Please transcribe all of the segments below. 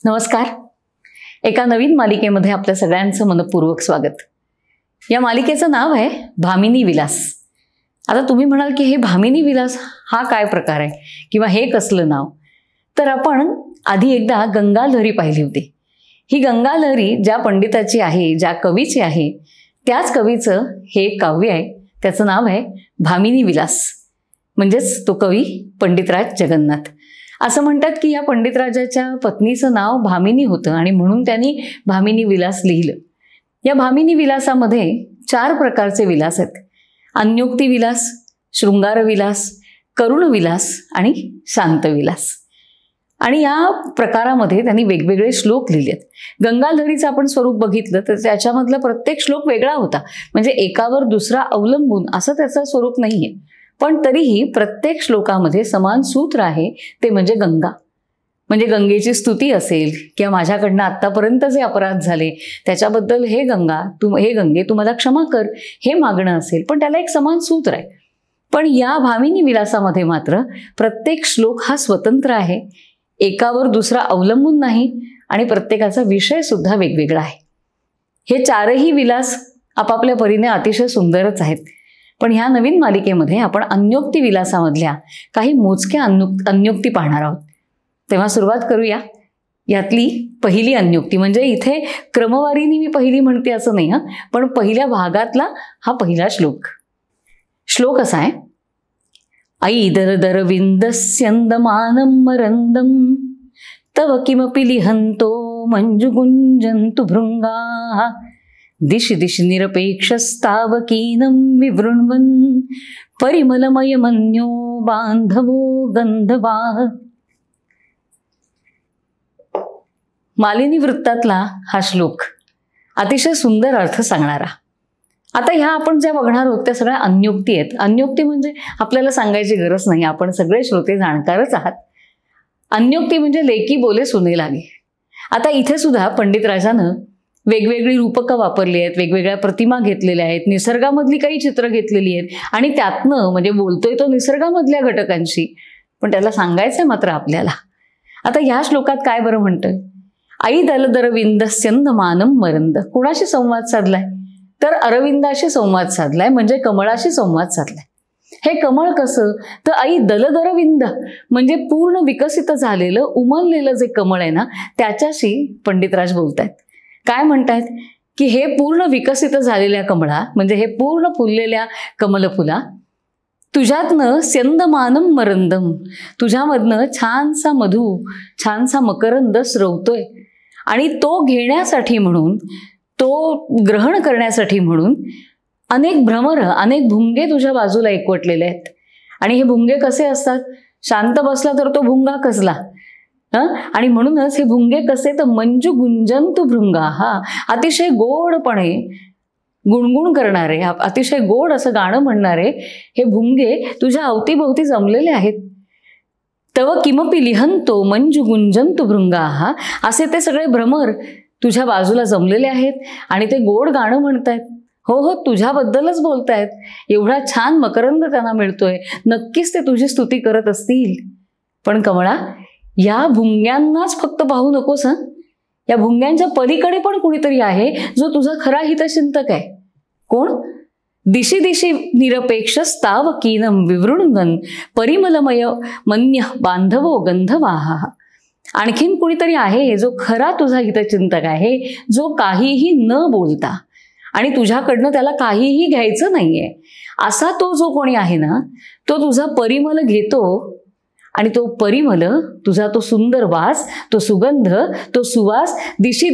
नमस्कार. एका नवीन मालिकेमध्ये आपल्या सगळ्यांचं मनपूर्वक स्वागत. या मालिकेचं नाव आहे भामिनी विलास. आता तुम्ही म्हणाल की हे भामिनी विलास हा काय प्रकार आहे किंवा हे कसलं नाव? तर आपण आधी एकदा गंगालहरी पाहिली होती. ही गंगालहरी ज्या पंडिताची आहे, ज्या कवीची आहे, त्याच कवीचं हे काव्य आहे. त्याचं नाव आहे भामिनी विलास. म्हणजेच तो कवी पंडितराज जगन्नाथ. असं म्हणतात की या पंडितराजाच्या पत्नीचं नाव भामिनी होतं आणि म्हणून त्यांनी भामिनी विलास लिहिलं. या भामिनी विलासामध्ये 4 प्रकारचे विलास आहेत. अन्योक्ती विलास, शृंगार विलास, करुण विलास आणि शांत विलास. आणि या प्रकारामध्ये त्यांनी वेगवेगळे श्लोक लिहिलेत. गंगालहरीचं आपण स्वरूप बघितलं तर त्याच्यामधला प्रत्येक श्लोक वेगळा होता. म्हणजे एकावर दुसरा अवलंबून असं त्याचं स्वरूप नाहीये. पण तरीही प्रत्येक श्लोकामध्ये समान सूत्र आहे, ते म्हणजे गंगा. म्हणजे गंगेची स्तुती असेल किंवा माझ्याकडनं आत्तापर्यंत जे अपराध झाले त्याच्याबद्दल हे गंगे तू मला क्षमा कर, हे मागणं असेल. पण त्याला एक समान सूत्र आहे. पण या भामिनी विलासामध्ये मात्र प्रत्येक श्लोक हा स्वतंत्र आहे, एकावर दुसरा अवलंबून नाही आणि प्रत्येकाचा विषय सुद्धा वेगवेगळा आहे. हे 4ही विलास आपापल्या परीने अतिशय सुंदरच आहेत. पण ह्या नवीन मालिकेमध्ये आपण अन्योक्ती विलासामधल्या काही मोजक्या अन्योक्ती पाहणार आहोत. तेव्हा सुरुवात करूया. यातली पहिली अन्योक्ती, म्हणजे इथे क्रमवारीने मी पहिली म्हणते असं नाही हां, पण पहिल्या भागातला हा पहिला श्लोक. श्लोक असा आहे: ऐदरदरविन्दस्यन्दमानं मरन्दं तव किमपि लिहन्तो मंजुगुञ्जन्तु भृङ्गाः दिशि दिशि निरपेक्षस्तावकीनं विवृण्वन् परिमलमयमन्यो बान्धवो गन्धवाः. मालिनी वृत्तातला हा श्लोक अतिशय सुंदर अर्थ सांगणारा. आता ह्या आपण ज्या बघणार आहोत त्या सगळ्या अन्योक्ती आहेत. अन्योक्ती म्हणजे आपल्याला सांगायची गरज नाही, आपण सगळे श्रोते जाणकारच आहात. अन्योक्ती म्हणजे लेकी बोले सुने लागे. आता इथे सुद्धा पंडितराजानं वेगवेगळी रूपकं वापरली आहेत, वेगवेगळ्या प्रतिमा घेतलेल्या आहेत, निसर्गामधली काही चित्र घेतलेली आहेत आणि त्यातनं म्हणजे बोलतोय तो निसर्गामधल्या घटकांशी, पण त्याला सांगायचंय मात्र आपल्याला. आता ह्या श्लोकात काय बरं म्हणतोय? आई दलदरविन्दस्यन्दमानं मरंद. कुणाशी संवाद साधलाय? तर अरविंदाशी संवाद साधलाय, म्हणजे कमळाशी संवाद साधलाय. हे कमळ कसं? तर आई दलदरविंद म्हणजे पूर्ण विकसित झालेलं उमललेलं जे कमळ आहे ना, त्याच्याशी पंडितराज बोलतायत. काय म्हणतायत की हे पूर्ण विकसित झालेल्या कमळा, म्हणजे हे पूर्ण फुललेल्या कमलफुला, तुझ्यातनं स्यन्दमानं मरंदम, तुझ्यामधनं छानसा मधू, छानसा मकरंद स्रवतोय आणि तो घेण्यासाठी म्हणून, तो ग्रहण करण्यासाठी म्हणून अनेक भ्रमर, अनेक भुंगे तुझ्या बाजूला एकवटलेले आहेत. आणि हे भुंगे कसे असतात? शांत बसला तर तो भुंगा कसला, आणि म्हणूनच हे भुंगे कसे? तर मंजू गुंजंतु भृंगा. हा अतिशय गोडपणे गुणगुण करणारे, अतिशय गोड असं गाणं म्हणणारे हे भुंगे तुझ्या अवतीभोवती जमलेले आहेत. तव किमपि लिहंतो मंजू गुंजंतु भृंगा. हा असे ते सगळे भ्रमर तुझ्या बाजूला जमलेले आहेत आणि ते गोड गाणं म्हणतायत. हो हो, तुझ्याबद्दलच बोलतायत. एवढा छान मकरंद त्यांना मिळतोय, नक्कीच ते तुझी स्तुती करत असतील. पण कमळा, या भुंग्यांनाच फक्त पाहू नकोस हं. या भुंग्यांच्या पलीकडे पण कुणीतरी आहे जो तुझा खरा हितचिंतक आहे. कोण? दिशि दिशि निरपेक्षस्तावकीनं विवृण्वन् परिमलमय मन्य बांधवो गंधवाः. आणखीन कुणीतरी आहे जो खरा तुझा हितचिंतक आहे, जो काहीही न बोलता आणि तुझ्याकडनं त्याला काहीही घ्यायचं नाहीये, असा तो जो कोणी आहे ना, तो तुझा परिमल घेतो आणि तो परिमल, तुझा तो सुंदर वास, तो सुगंध, तो सुवास दिशी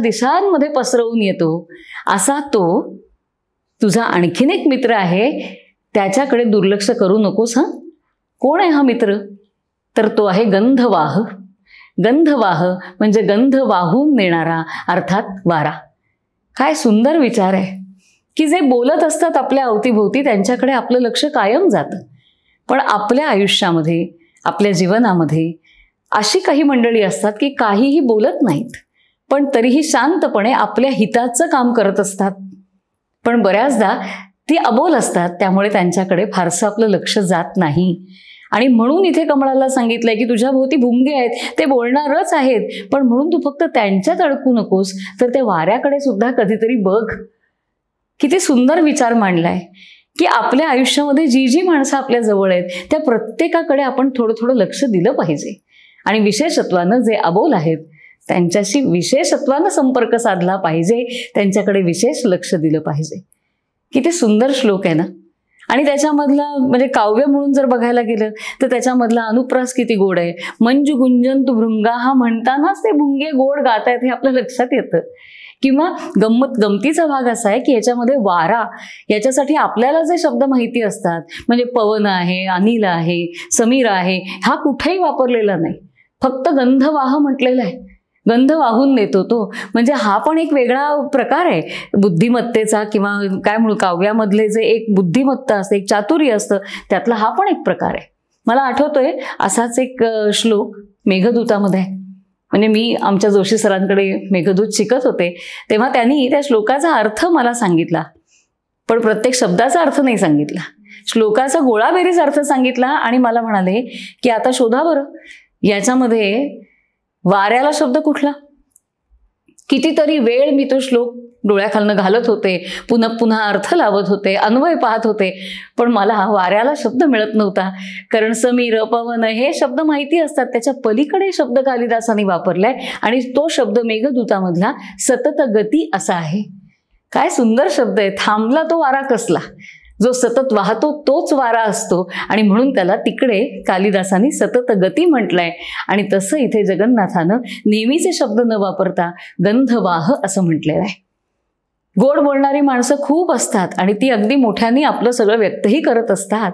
दिशांमध्ये पसरवून येतो. असा तो तुझा आणखीन एक मित्र आहे, त्याच्याकडे दुर्लक्ष करू नकोस हं. कोण आहे हा मित्र? तर तो आहे गंधवाह. गंधवाह म्हणजे गंध वाहून नेणारा, अर्थात वारा. काय सुंदर विचार आहे की जे बोलत असतात आपल्या अवतीभोवती त्यांच्याकडे आपलं लक्ष कायम जातं. पण आपल्या आयुष्यामध्ये, आपल्या जीवनामध्ये अशी काही मंडळी असतात की काहीही बोलत नाहीत, पण तरीही शांतपणे आपल्या हिताचं काम करत असतात. पण बऱ्याचदा ती अबोल असतात, त्यामुळे त्यांच्याकडे फारसं आपलं लक्ष जात नाही. आणि म्हणून इथे कमळाला सांगितलंय की तुझ्या भोवती भुंगे आहेत, ते बोलणारच आहेत, पण म्हणून तू फक्त त्यांच्यात अडकू नकोस, तर त्या वाऱ्याकडे सुद्धा कधीतरी बघ. किती सुंदर विचार मांडलाय की आपल्या आयुष्यामध्ये जी जी माणसं आपल्या जवळ आहेत त्या प्रत्येकाकडे आपण थोडं थोडं लक्ष दिलं पाहिजे, आणि विशेषत्वानं जे अबोल आहेत त्यांच्याशी विशेषत्वानं संपर्क साधला पाहिजे, त्यांच्याकडे विशेष लक्ष दिलं पाहिजे. किती सुंदर श्लोक आहे ना. आणि त्याच्यामधला म्हणजे काव्य म्हणून जर बघायला गेलं तर त्याच्यामधला अनुप्रास किती गोड आहे. मंजू गुंजन तू भृंगा, हा म्हणतानाच ते भुंगे गोड गातायत हे आपल्या लक्षात येतं. किंवा गमतीचा भाग असा आहे की याच्यामध्ये वारा, याच्यासाठी आपल्याला जे शब्द माहिती असतात म्हणजे पवन आहे, अनिल आहे, समीर आहे, हा कुठेही वापरलेला नाही, फक्त गंधवाह म्हटलेला आहे. गंध वाहून नेतो तो, म्हणजे हा पण एक वेगळा प्रकार आहे बुद्धिमत्तेचा, किंवा काय म्हणू काव्यामधले जे एक बुद्धिमत्ता असते, एक चातुर्य असतं, त्यातला हा पण एक प्रकार आहे. मला आठवतोय असाच एक श्लोक मेघदूतामध्ये आहे. म्हणजे मी आमच्या जोशी सरांकडे मेघदूत शिकत होते तेव्हा त्यांनी त्या श्लोकाचा अर्थ मला सांगितला, पण प्रत्येक शब्दाचा अर्थ नाही सांगितला. श्लोकाचा गोळाबेरीज अर्थ सांगितला आणि मला म्हणाले की आता शोधा बरं याच्यामध्ये वाऱ्याला शब्द कुठला. कितीतरी वेळ मी तो श्लोक डोळ्याखालनं घालत होते, पुन्हा पुन्हा अर्थ लावत होते, अन्वय पाहत होते, पण मला वाऱ्याला शब्द मिळत नव्हता. कारण समीर, पवन हे शब्द माहिती असतात, त्याच्या पलीकडे शब्द कालिदासाने वापरलाय आणि तो शब्द मेघदूतामधला सतत गती असा आहे. काय सुंदर शब्द आहे. थांबला तो वारा कसला, जो सतत वाहतो तोच वारा असतो, आणि म्हणून त्याला तिकडे कालिदासाने सतत गती म्हटलंय. आणि तसं इथे जगन्नाथानं नेहमीचे शब्द न वापरता गंधवाह असं म्हटलेलं आहे. गोड बोलणारी माणसं खूप असतात आणि ती अगदी मोठ्याने आपलं सगळं व्यक्तही करत असतात.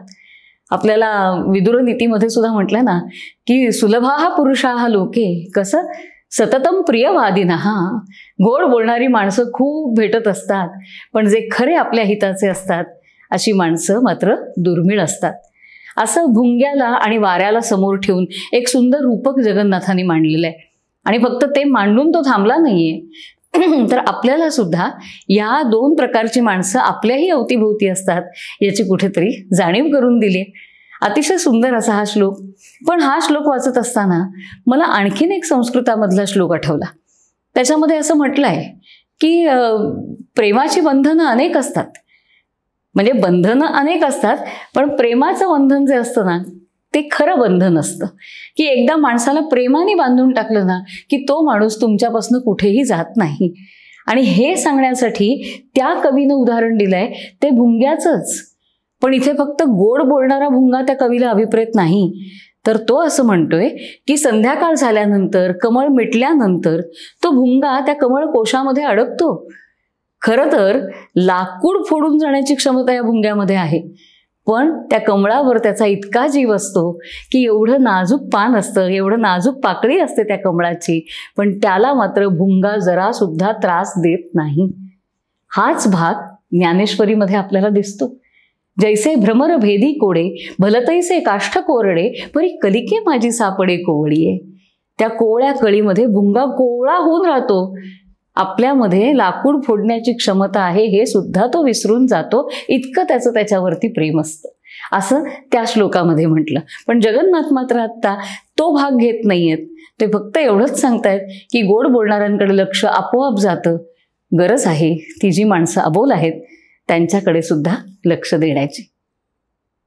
आपल्याला विदुर नीतीमध्ये सुद्धा म्हटलं ना की सुलभाः पुरुषाः लोके, कसं सततम प्रियवादिनः. गोड बोलणारी माणसं खूप भेटत असतात, पण जे खरे आपल्या हिताचे असतात अशी माणसं मात्र दुर्मिळ असतात. असं भुंग्याला आणि वाऱ्याला समोर ठेवून एक सुंदर रूपक जगन्नाथाने मांडलेलं आहे. आणि फक्त ते मांडून तो थांबला नाहीये, तर आपल्याला सुद्धा या दोन प्रकारची माणसं आपल्याही अवतीभोवती असतात याची कुठेतरी जाणीव करून दिली. अतिशय सुंदर असा हा श्लोक. पण हा श्लोक वाचत असताना मला आणखीन एक संस्कृतामधला श्लोक आठवला. त्याच्यामध्ये असं म्हटलं आहे की प्रेमाची बंधनं अनेक असतात, म्हणजे बंधनं अनेक असतात, पण प्रेमाचं बंधन जे असतं ना ते खरं बंधन असतं. की एकदा माणसाला प्रेमाने बांधून टाकलं ना की तो माणूस तुमच्यापासून कुठेही जात नाही. आणि हे सांगण्यासाठी त्या कवीनं उदाहरण दिलंय ते भुंग्याचंच. पण इथे फक्त गोड बोलणारा भुंगा त्या कवीला अभिप्रेत नाही, तर तो असं म्हणतोय की संध्याकाळ झाल्यानंतर, कमळ मिटल्यानंतर तो भुंगा त्या कमळ कोशामध्ये अडकतो. खरं तर लाकूड फोडून जाण्याची क्षमता या भुंग्यामध्ये आहे, पण त्या कमळावर त्याचा इतका जीव असतो की एवढं नाजूक पान असतं, एवढं नाजूक पाकळी असते त्या कमळाची, पण त्याला मात्र भुंगा जरा सुद्धा त्रास देत नाही. हाच भाग ज्ञानेश्वरीमध्ये आपल्याला दिसतो. जैसे भ्रमर भेदी कोडे, भलतैसे काष्ठ कोरडे, परी कलिके माझी सापडे कोवळीये. त्या कोवळ्या कळीमध्ये भुंगा कोवळा होऊन राहतो. आपल्यामध्ये लाकूड फोडण्याची क्षमता आहे हे सुद्धा तो विसरून जातो, इतकं त्याचं त्याच्यावरती प्रेम असतं, असं त्या श्लोकामध्ये म्हटलं. पण जगन्नाथ मात्र आत्ता तो भाग घेत नाहीयेत. ते फक्त एवढंच सांगतायत की गोड बोलणाऱ्यांकडे लक्ष आपोआप जातं. गरज आहे ती जी माणसं अबोल आहेत त्यांच्याकडे सुद्धा लक्ष देण्याची.